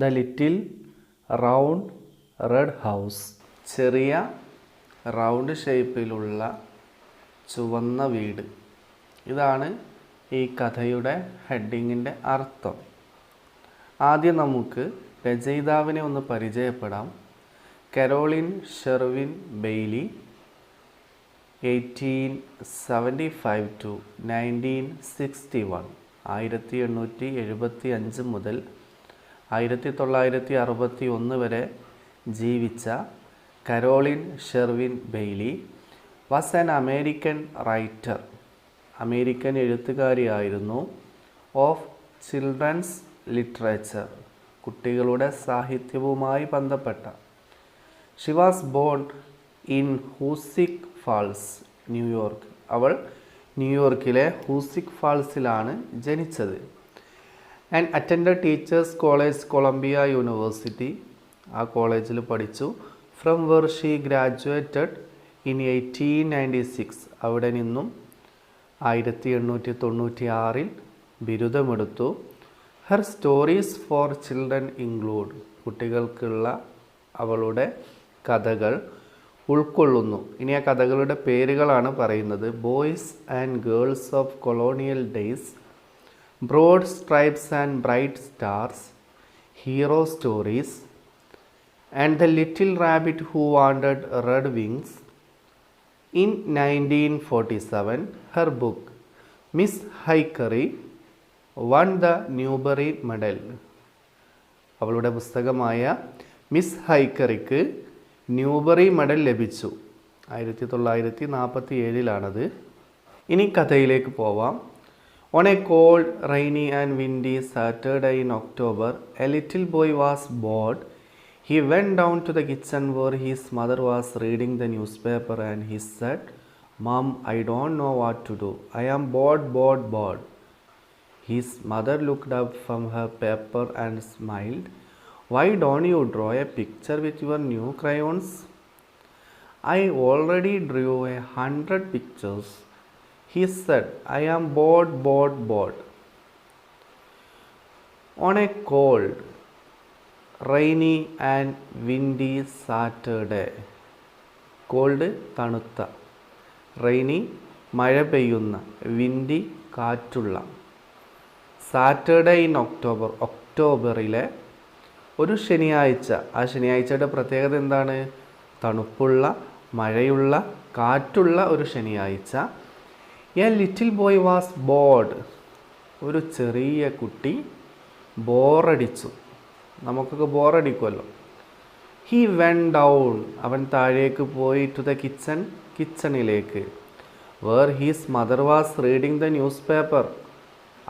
The little round red house. ചെറിയ round ഷേപ്പിലുള്ള ചുവന്ന വീട്. ഇതാണ് ഈ കഥയുടെ ഹെഡിങ്ങിൻ്റെ അർത്ഥം. ആദ്യം നമുക്ക് രചയിതാവിനെ ഒന്ന് പരിചയപ്പെടാം. കരോളിൻ ഷെർവിൻ ബെയ്ലി, 1875 to 1961, 1875 മുതൽ 1961 വരെ ജീവിച്ച Caroline Sherwin Bailey was an American writer. American എഴുത്തുകാരിയായിരുന്നു. ഓഫ് ചിൽഡ്രൻസ് ലിറ്ററേച്ചർ, കുട്ടികളുടെ സാഹിത്യവുമായി ബന്ധപ്പെട്ട. She was born in Hoosick Falls, ന്യൂയോർക്ക്. അവൾ ന്യൂയോർക്കിലെ ഹൂസിക് ഫാൾസിലാണ് ജനിച്ചത്. And attended Teachers College, Columbia University. ആ കോളേജിൽ പഠിച്ചു. From where she graduated in 1896. അവിടെ നിന്നും 1896 ബിരുദമെടുത്തു. Her stories for children include, കുട്ടികൾക്കുള്ള അവളുടെ കഥകൾ ഉൾക്കൊള്ളുന്നു. ഇനി ആ കഥകളുടെ പേരുകളാണ് പറയുന്നത്. Boys and girls of colonial days, broad stripes and bright stars, hero stories, and the little rabbit who wanted red wings. In 1947 her book Miss Hickory won the Newbery Medal. അവളുടെ പുസ്തകമായ മിസ് ഹൈക്കറിക്ക് Newbery medal ലഭിച്ചു. 1947 ഇനി കഥയിലേക്ക് പോവാം. On a cold rainy and windy Saturday in October a little boy was bored. He went down to the kitchen where his mother was reading the newspaper and he said, "Mom, I don't know what to do. I am bored. His mother looked up from her paper and smiled. Why don't you draw a picture with your new crayons? I already drew 100 pictures. He said, I am bored. On a cold, rainy and windy Saturday. Cold തണുത്ത, rainy മഴ പെയ്യുന്ന, windy കാറ്റുള്ള. Saturday in October, ഒക്ടോബറിലെ ഒരു ശനിയാഴ്ച. ആ ശനിയാഴ്ചയുടെ പ്രത്യേകത എന്താണ്? തണുപ്പുള്ള, മഴയുള്ള, കാറ്റുള്ള ഒരു ശനിയാഴ്ച. A little boy was board. ഒരു ചെറിയ കുട്ടി ബോറടിച്ചു. നമുക്കൊക്കെ ബോറടിക്കുമല്ലോ. ഹി വെൻറ്റ് ഡൗൺ, അവൻ താഴേക്ക് പോയി. ടു ദ കിച്ചൺ, കിച്ചണിലേക്ക്. Where his mother was reading the newspaper,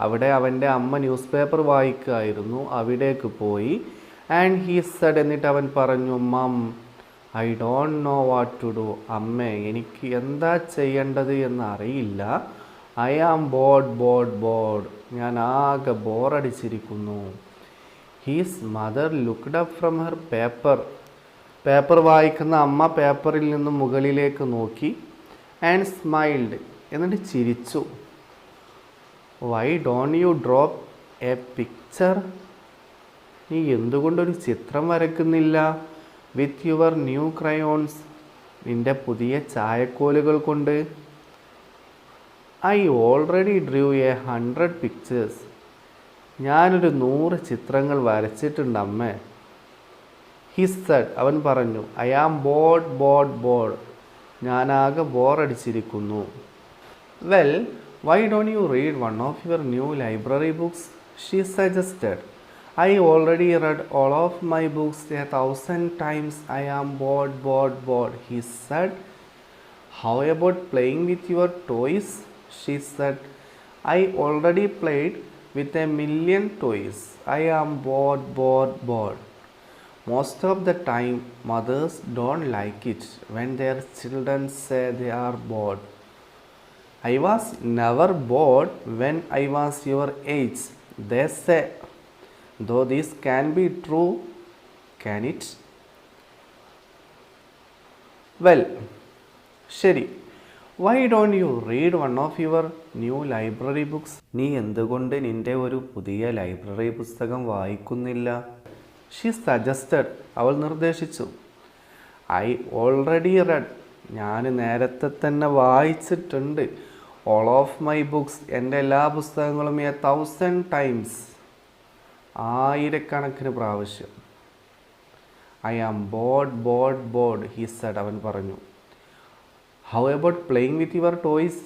അവിടെ അവൻ്റെ അമ്മ ന്യൂസ് പേപ്പർ വായിക്കുമായിരുന്നു. അവിടേക്ക് പോയി. ആൻഡ് ഹീ സെഡ്, എന്നിട്ട് അവൻ പറഞ്ഞു, mum, I don't know what to do. അമ്മേ, എനിക്ക് എന്താ ചെയ്യേണ്ടത് എന്ന് അറിയില്ല. I am bored. ഞാൻ ആകെ ബോറടിച്ചിരിക്കുന്നു. His mother looked up from her paper, paper വായിക്കുന്ന അമ്മ പേപ്പറിൽ നിന്നും മുകളിലേക്ക് നോക്കി. ആൻഡ് സ്മൈൽഡ്, എന്നിട്ട് ചിരിച്ചു. Y don't U drop A picture, നീ എന്തുകൊണ്ടൊരു ചിത്രം വരയ്ക്കുന്നില്ല? വിത്ത് യുവർ ന്യൂ ക്രയോൺസ്, നിൻ്റെ പുതിയ ചായക്കോലുകൾ കൊണ്ട്. ഐ ഓൾറെഡി ഡ്രൂ 100 പിക്ചേഴ്സ്, ഞാനൊരു 100 ചിത്രങ്ങൾ വരച്ചിട്ടുണ്ട് അമ്മേ. ഹി സെഡ്, അവൻ പറഞ്ഞു, ഐ ആം ബോർഡ്. ഞാനാകെ ബോറടിച്ചിരിക്കുന്നു. Well, why don't you read one of your new library books, she suggested. I already read all of my books 1000 times. I am bored. He said, how about playing with your toys? She said, I already played with 1,000,000 toys. I am bored. Most of the time, mothers don't like it when their children say they are bored. I was never bored when I was your age, they say. Though this can be true, can it? Well, ശരി. Y don't you read one of your new library books? നീ എന്തുകൊണ്ട് നിൻ്റെ ഒരു പുതിയ library പുസ്തകം വായിക്കുന്നില്ല? She suggested, അവൾ നിർദ്ദേശിച്ചു. ഐ ഓൾറെഡി റെഡ്, ഞാൻ നേരത്തെ തന്നെ വായിച്ചിട്ടുണ്ട്. ഓൾ ഓഫ് മൈ ബുക്സ്, എൻ്റെ എല്ലാ പുസ്തകങ്ങളും 1000 ടൈംസ്, 1000കണക്കിന് പ്രാവശ്യം. I am bored he said, അവൻ പറഞ്ഞു. How about playing with your toys,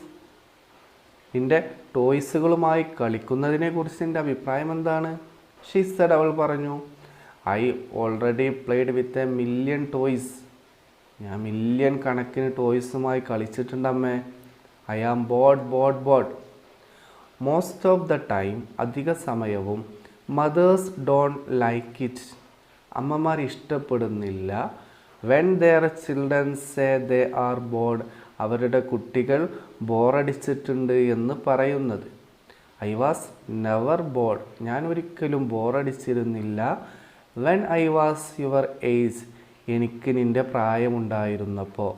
നിൻ്റെ ടോയ്സുകളുമായി കളിക്കുന്നതിനെ കുറിച്ച് നിൻ്റെ അഭിപ്രായം എന്താണ്? ഷീ സെഡ്, അവൾ പറഞ്ഞു. I already played with 1,000,000 toys, ഞാൻ 1,000,000 കണക്കിന് ടോയ്സുമായി കളിച്ചിട്ടുണ്ടമ്മേ. I am bored most of the time, അധിക സമയവും. മദേഴ്സ് ഡോണ്ട് ലൈക്ക് ഇറ്റ്, അമ്മമാർ ഇഷ്ടപ്പെടുന്നില്ല. When their children say they are bored, അവരുടെ കുട്ടികൾ ബോറടിച്ചിട്ടുണ്ട് എന്ന് പറയുന്നത്. ഐ വാസ് നെവർ ബോർഡ്, ഞാൻ ഒരിക്കലും ബോറടിച്ചിരുന്നില്ല. When I was your age, എനിക്ക് നിൻ്റെ പ്രായമുണ്ടായിരുന്നപ്പോൾ.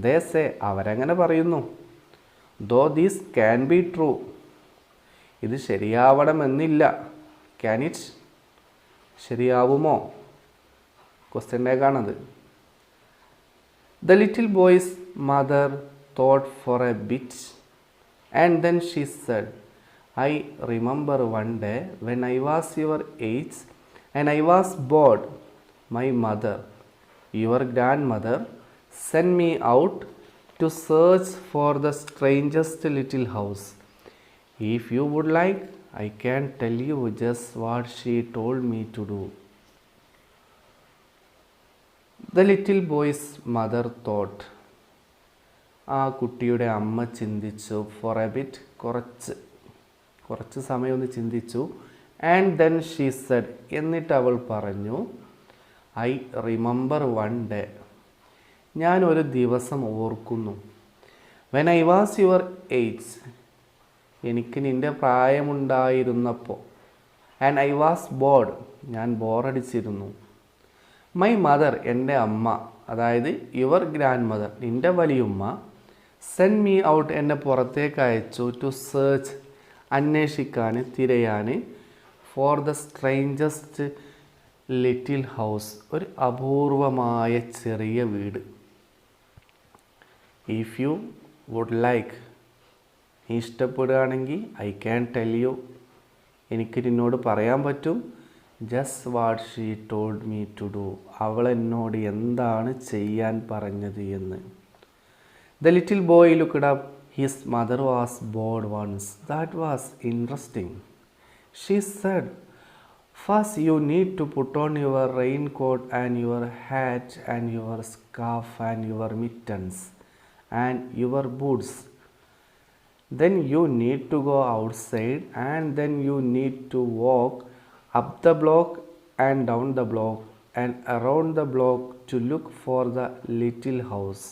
ദേ സേ, അവരങ്ങനെ പറയുന്നു. Though this can be true, ഇത് ശരിയാവണമെന്നില്ല. ക്യാൻ ഇറ്റ്, ശരിയാവുമോ? ക്വസ്റ്റ്യൻ ടാഗാണത്. The little boy's mother thought for a bit and then she said, I remember one day when I was your age and I was bored. My mother, your grandmother, sent me out to search for the strangest little house. If you would like, I can tell you just what she told me to do. The little boy's mother thought, ആ കുട്ടിയുടെ അമ്മ ചിന്തിച്ചു. Four A bit, കുറച്ച് സമയം ഒന്ന് ചിന്തിച്ചു. And then she said, എന്നിട്ട് അവൾ പറഞ്ഞു. ഐ റിമെമ്പർ വൺ ഡേ, ഞാൻ ഒരു ദിവസം ഓർക്കുന്നു. When I was your age, എനിക്ക് നിൻ്റെ പ്രായമുണ്ടായിരുന്നപ്പോൾ. ആൻഡ് ഐ വാസ് ബോർഡ്, ഞാൻ ബോറടിച്ചിരുന്നു. മൈ മദർ, എൻ്റെ അമ്മ, അതായത് യുവർ ഗ്രാൻഡ് മദർ, നിൻ്റെ വലിയുമ്മ, സെൻഡ് മീ ഔട്ട്, എന്നെ പുറത്തേക്ക് അയച്ചു. ടു സെർച്ച്, അന്വേഷിക്കാൻ, തിരയാൻ. For the strangest little house, ഒരു അപൂർവമായ ചെറിയ വീട്. ഇഫ് യു വുഡ് ലൈക്ക്, നീ ഇഷ്ടപ്പെടുകയാണെങ്കിൽ, ഐ ക്യാൻ ടെൽ യു, എനിക്ക് നിന്നോട് പറയാൻ പറ്റും. Just what she told me to do, അവൾ എന്നോട് എന്താണ് ചെയ്യാൻ പറഞ്ഞത് എന്ന്. The little boy looked up. His mother was bored once. That was interesting. She said, first you need to put on your rain coat and your hat and your scarf and your mittens and your boots. Then you need to go outside and then you need to walk up the block and down the block and around the block to look for the little house.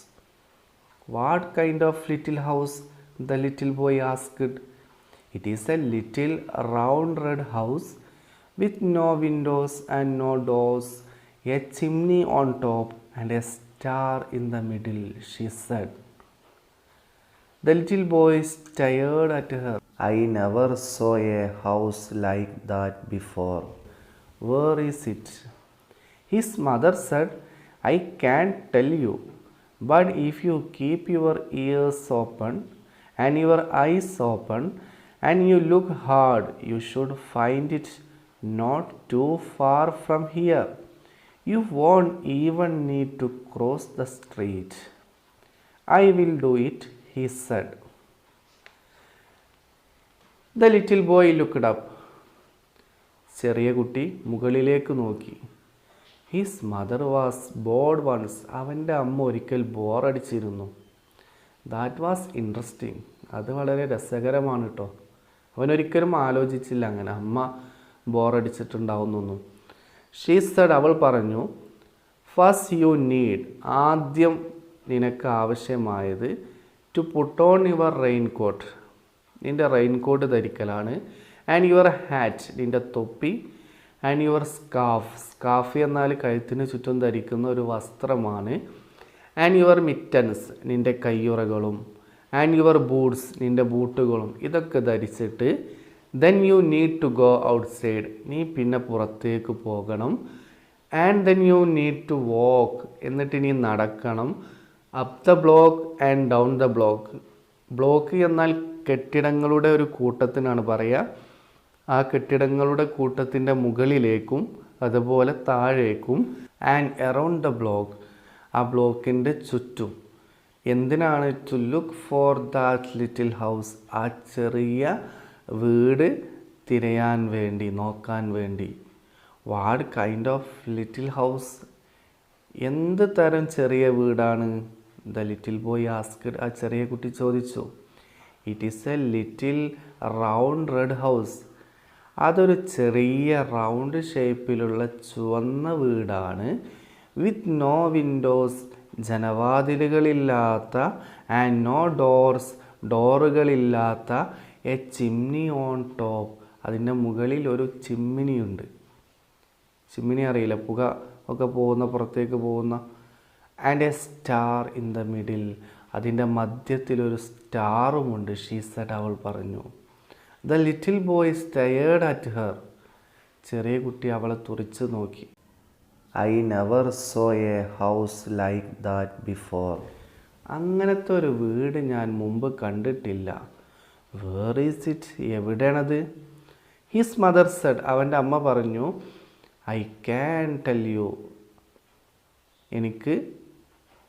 What kind of little house? The little boy asked. It is a little round red house with no windows and no doors, a chimney on top and a star in the middle, she said. The little boy stared at her. I never saw a house like that before. Where is it? His mother said, I can't tell you, but if you keep your ears open and your eyes open and you look hard, you should find it not too far from here. You won't even need to cross the street. I will do it, he said. The little boy looked up. ചെറിയ കുട്ടി മുകളിലേക്ക് നോക്കി. His mother was bored once. അവൻ്റെ അമ്മ ഒരിക്കൽ ബോറടിച്ചിരുന്നു. That was interesting. അത് വളരെ രസകരമാണ് കേട്ടോ. അവനൊരിക്കലും ആലോചിച്ചില്ല അങ്ങനെ അമ്മ ബോറടിച്ചിട്ടുണ്ടാവുന്നൊന്നും. ഷീ സെഡ്, അവൾ പറഞ്ഞു. ഫസ്റ്റ് യു നീഡ്, ആദ്യം നിനക്ക് ആവശ്യമായത് to put on your rain coat, നിൻ്റെ റെയിൻ കോട്ട് ധരിക്കലാണ്. ആൻഡ് യുവർ ഹാറ്റ്, നിൻ്റെ തൊപ്പി. ആൻഡ് യുവർ സ്കാർഫ്, സ്കാർഫ് എന്നാൽ കഴുത്തിന് ചുറ്റും ധരിക്കുന്ന ഒരു വസ്ത്രമാണ്. ആൻഡ് യുവർ മിറ്റൻസ്, നിൻ്റെ കയ്യുറകളും. ആൻഡ് യുവർ ബൂട്ട്സ്, നിൻ്റെ ബൂട്ടുകളും. ഇതൊക്കെ ധരിച്ചിട്ട് then you need to go outside, നീ പിന്നെ പുറത്തേക്ക് പോകണം. And then you need to walk, എന്നിട്ട് ഇനി നടക്കണം. Up the block and down the block. Block എന്നാൽ കെട്ടിടങ്ങളുടെ ഒരു കൂട്ടത്തിനാണ് പറയുക. ആ കെട്ടിടങ്ങളുടെ കൂട്ടത്തിൻ്റെ മുകളിലേക്കും അതുപോലെ താഴേക്കും. ആൻഡ് എറൗണ്ട് ദ ബ്ലോക്ക്, ആ ബ്ലോക്കിൻ്റെ ചുറ്റും. എന്തിനാണ്? To look for that little house, ആ ചെറിയ വീട് തിരയാൻ വേണ്ടി, നോക്കാൻ വേണ്ടി. What kind of little house, എന്ത് തരം ചെറിയ വീടാണ്? ദ ലിറ്റിൽ ബോയ് ആസ്ക്ഡ്, ആ ചെറിയ കുട്ടി ചോദിച്ചു. It is a little round red house, അതൊരു ചെറിയ റൗണ്ട് ഷേപ്പിലുള്ള ചുവന്ന വീടാണ്. വിത്ത് നോ വിൻഡോസ്, ജനവാതിലുകളില്ലാത്ത. ആൻഡ് നോ ഡോർസ്, ഡോറുകളില്ലാത്ത. എ ചിമ്നി ഓൺ ടോപ്പ്, അതിൻ്റെ മുകളിൽ ഒരു ചിമ്മിനിയുണ്ട്. ചിമ്മിനി അറിയില്ല, പുക ഒക്കെ പോകുന്ന, പുറത്തേക്ക് പോകുന്ന. And a star in the middle, അതിൻ്റെ മധ്യത്തിലൊരു സ്റ്റാറുമുണ്ട്. ഷീ സെഡ്, അവൾ പറഞ്ഞു. The little boy stared at her, ചെറിയ കുട്ടി അവളെ തുറിച്ച് നോക്കി. I never saw a house like that before, അങ്ങനത്തെ ഒരു വീട് ഞാൻ മുമ്പ് കണ്ടിട്ടില്ല. വേർ ഈസ് ഇറ്റ്, എവിടെയാണത്? ഹിസ് മദർ സെഡ്, അവൻ്റെ അമ്മ പറഞ്ഞു. ഐ ക്യാൻ ടെൽ യു,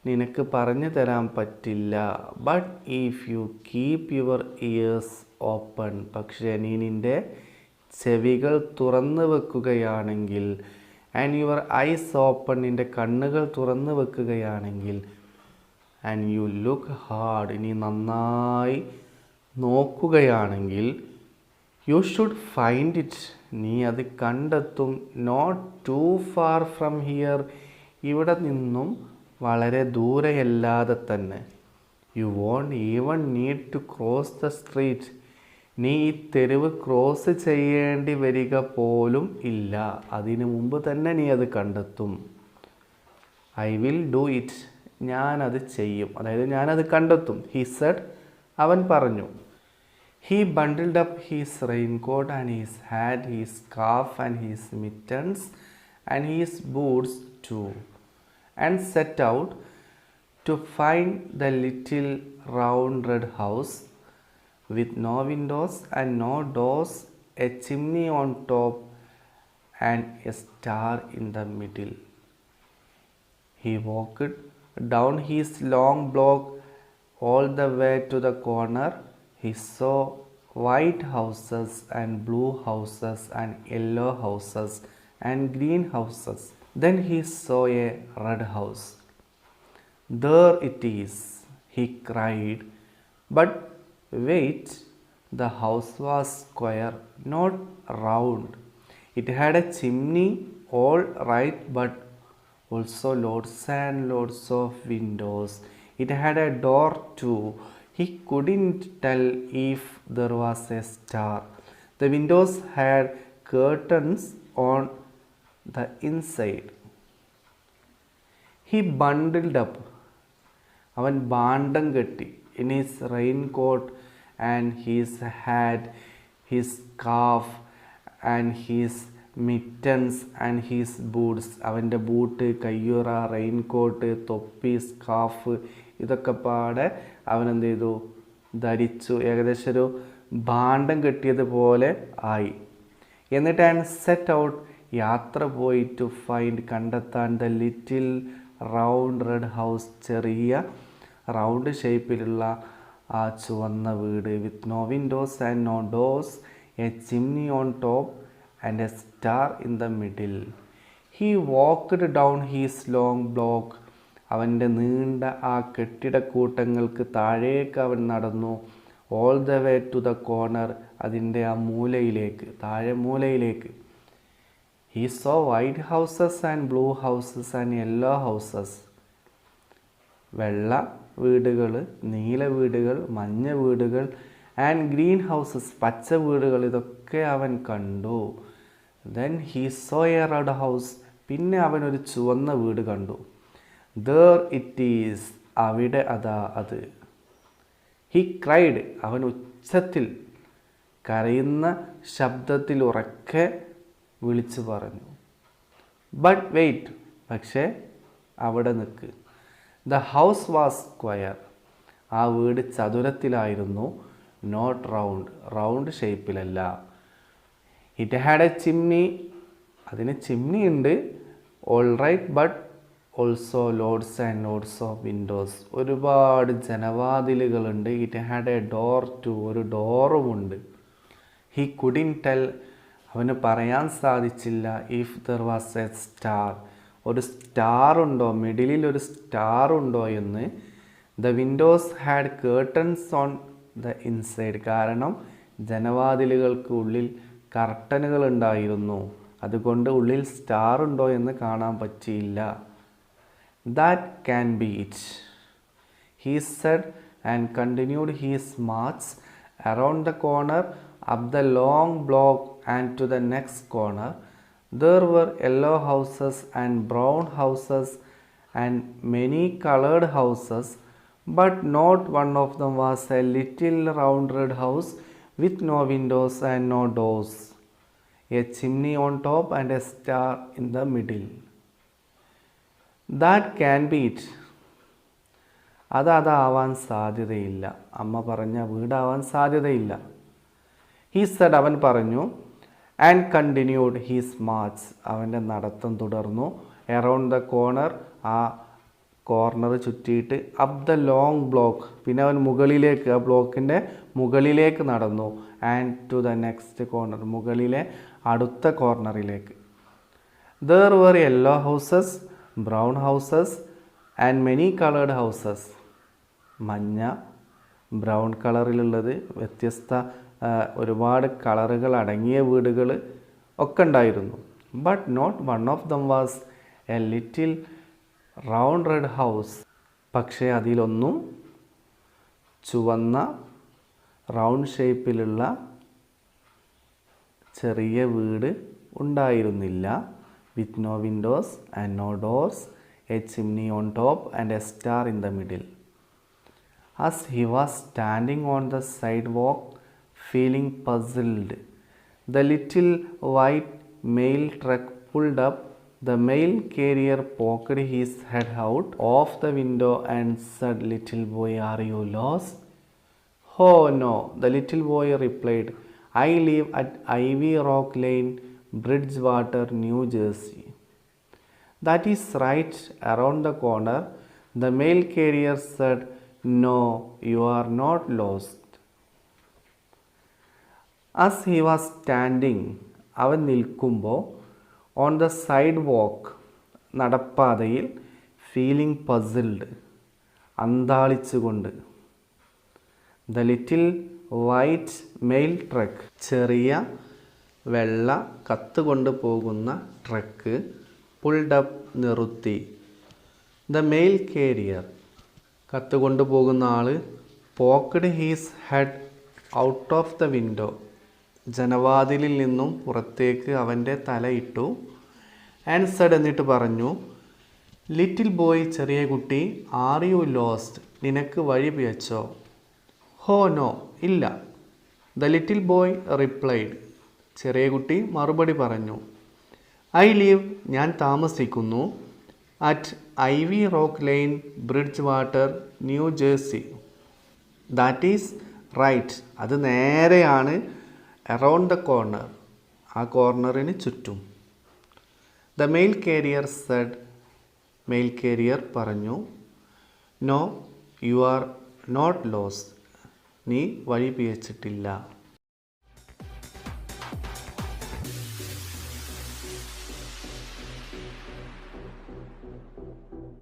നിനക്ക് പറഞ്ഞു തരാൻ പറ്റില്ല. But if you keep your years open, പക്ഷേ നീ നിൻ്റെ ചെവികൾ തുറന്നു വെക്കുകയാണെങ്കിൽ. ആൻഡ് യുവർ ഐസ് ഓപ്പൺ, നിൻ്റെ കണ്ണുകൾ തുറന്നു വെക്കുകയാണെങ്കിൽ. ആൻഡ് യു ലുക്ക് ഹാർഡ്, നീ നന്നായി നോക്കുകയാണെങ്കിൽ. യു ഷുഡ് ഫൈൻഡ് ഇറ്റ്, നീ അത് കണ്ടെത്തും. Not too far from here, ഇവിടെ നിന്നും വളരെ ദൂരെയല്ലാതെ തന്നെ. You won't even need to cross the street, നീ ഈ തെരുവ് ക്രോസ് ചെയ്യേണ്ടി വരിക പോലും ഇല്ല. അതിനു മുമ്പ് തന്നെ നീ അത് കണ്ടെത്തും. ഐ വിൽ ഡു ഇറ്റ്, ഞാനത് ചെയ്യും, അതായത് ഞാനത് കണ്ടെത്തും. ഹി സെഡ്, അവൻ പറഞ്ഞു. He bundled up his raincoat and his hat, his scarf and his mittens and his boots too, and set out to find the little round red house with no windows and no doors, a chimney on top and a star in the middle. He walked down his long block all the way to the corner. He saw white houses and blue houses and yellow houses and green houses. Then he saw a red house. There it is, he cried. But wait, the house was square, not round. It had a chimney, all right, but also lots and lots of windows. It had a door too. He couldn't tell if there was a star. The windows had curtains on the inside. He bundled up, അവൻ ഭാണ്ഡം കെട്ടി. In his raincoat and his hat, his scarf and his mittens and his boots, അവൻ്റെ boot, കയ്യുറ, raincoat, തൊപ്പി, scarf, ഇതൊക്കെ പാടെ അവൻ എന്ത് ചെയ്തു? ധരിച്ചു. ഏകദേശം ഒരു ഭാണ്ഡം കെട്ടിയതുപോലെ ആയി. എന്നിട്ട് ആൻഡ് സെറ്റ് ഔട്ട്, യാത്ര പോയി. ടു ഫൈൻഡ്, കണ്ടെത്താൻ. The little round red house, ചെറിയ റൗണ്ട് ഷേപ്പിലുള്ള ആ ചുവന്ന വീട്. With no windows and no doors, a chimney on top and a star in the middle. He walked down his long block, അവൻ്റെ നീണ്ട ആ കെട്ടിടക്കൂട്ടങ്ങൾക്ക് താഴേക്ക് അവൻ നടന്നു. All the way to the corner, അതിൻ്റെ ആ മൂലയിലേക്ക്, താഴെ മൂലയിലേക്ക്. He saw white houses and blue houses and yellow houses, വെള്ള വീടുകൾ, നീല വീടുകൾ, മഞ്ഞ വീടുകൾ. ആൻഡ് ഗ്രീൻ ഹൗസസ്, പച്ച വീടുകൾ. ഇതൊക്കെ അവൻ കണ്ടു. Then he so A red house, പിന്നെ അവൻ ഒരു ചുവന്ന വീട് കണ്ടു. ദർ ഇറ്റ് ഈസ്, അവിടെ അതാ അത്. ഹി ക്രൈഡ്, അവൻ ഉച്ചത്തിൽ, കരയുന്ന ശബ്ദത്തിൽ ഉറക്കെ വിളിച്ചു പറഞ്ഞു. ബട്ട് വെയിറ്റ്, പക്ഷേ അവിടെ നിൽക്ക്. ദ ഹൗസ് വാസ് സ്ക്വയർ, ആ വീട് ചതുരത്തിലായിരുന്നു. നോട്ട് റൗണ്ട്, റൗണ്ട് ഷേപ്പിലല്ല. ഇറ്റ് ഹാഡ് എ ചിമ്നി, അതിന് ചിമ്നി ഉണ്ട്. All right, but also loads and loads of windows, ഒരുപാട് ജനവാതിലുകളുണ്ട്. It had a door too, ഒരു ഡോറുമുണ്ട്. ഹി കുഡിൻ ടെൽ, അവന് പറയാൻ സാധിച്ചില്ല. If there was a star, ഒരു സ്റ്റാർ ഉണ്ടോ, മിഡിലിൽ ഒരു സ്റ്റാർ ഉണ്ടോ എന്ന്. The windows had curtains on the inside, കാരണം ജനവാതിലുകൾക്ക് ഉള്ളിൽ കർട്ടനുകൾ ഉണ്ടായിരുന്നു, അതുകൊണ്ട് ഉള്ളിൽ സ്റ്റാർ ഉണ്ടോ എന്ന് കാണാൻ പറ്റിയില്ല. That can be it, he said and continued his march around the corner, up the long block and to the next corner. There were yellow houses and brown houses and many colored houses, but not one of them was a little round red house with no windows and no doors, a chimney on top and a star in the middle. That can be it, അതാവാൻ സാധ്യതയില്ല. അമ്മ പറഞ്ഞ വീടാവാൻ സാധ്യതയില്ല. He said, അവൻ പറഞ്ഞു. And continued he's March, അവൻ്റെ നടത്തം തുടർന്നു. Around the corner, ആ കോർണർ ചുറ്റിയിട്ട്. അപ്പ് ദ ലോങ് ബ്ലോക്ക്, പിന്നെ അവൻ മുകളിലേക്ക്, ആ ബ്ലോക്കിൻ്റെ മുകളിലേക്ക് നടന്നു. And to the next corner, മുകളിലെ അടുത്ത കോർണറിലേക്ക്. There were yellow houses, brown houses and many coloured houses, മഞ്ഞ, ബ്രൗൺ കളറിലുള്ളത്, വ്യത്യസ്ത ഒരുപാട് കളറുകൾ അടങ്ങിയ വീടുകൾ ഒക്കെ ഉണ്ടായിരുന്നു. But not one of them was a little round red house, പക്ഷേ അതിലൊന്നും ചുവന്ന റൗണ്ട് ഷേപ്പിലുള്ള ചെറിയ വീട് ഉണ്ടായിരുന്നില്ല. With no windows and no doors, a chimney on top and a star in the middle. As he was standing on the sidewalk, feeling puzzled, the little white mail truck pulled up. The mail carrier poked his head out of the window and said, "Little boy, are you lost?" "Oh no," the little boy replied. "I live at Ivy Rock Lane, Bridgewater, New Jersey." "That is right around the corner," the mail carrier said. "No, you are not lost." As he was standing, അവൻ നിൽക്കുമ്പോൾ, on the sidewalk, നടപ്പാതയിൽ, feeling puzzled, അന്താളിച്ചുകൊണ്ട്. The little white mail truck, ചെറിയ വെള്ള കത്തുകൊണ്ട് പോകുന്ന truck, പുൾഡപ്പ്, നിർത്തി. The mail carrier, കത്ത് കൊണ്ടുപോകുന്ന ആൾ, poked his head out of the window, ജനവാതിലിൽ നിന്നും പുറത്തേക്ക് അവൻ്റെ തലയിട്ടു. ആൻഡ് സെഡ്, എന്നിട്ട് പറഞ്ഞു. ലിറ്റിൽ ബോയ്, ചെറിയ കുട്ടി, ആർ യു ലോസ്റ്റ്, നിനക്ക് വഴി പിഴച്ചോ? ഹോ നോ, ഇല്ല. ദ ലിറ്റിൽ ബോയ് റിപ്ലൈഡ്, ചെറിയ കുട്ടി മറുപടി പറഞ്ഞു. ഐ ലീവ്, ഞാൻ താമസിക്കുന്നു. At Ivy Rock Lane, Bridgewater, New Jersey. That is right, അത് നേരെയാണ്. അറൗണ്ട് ദ കോർണർ, ആ കോർണറിന് ചുറ്റും. The mail carrier said, mail carrier പറഞ്ഞു. No, you are not lost, നീ വഴി പിഴച്ചിട്ടില്ല.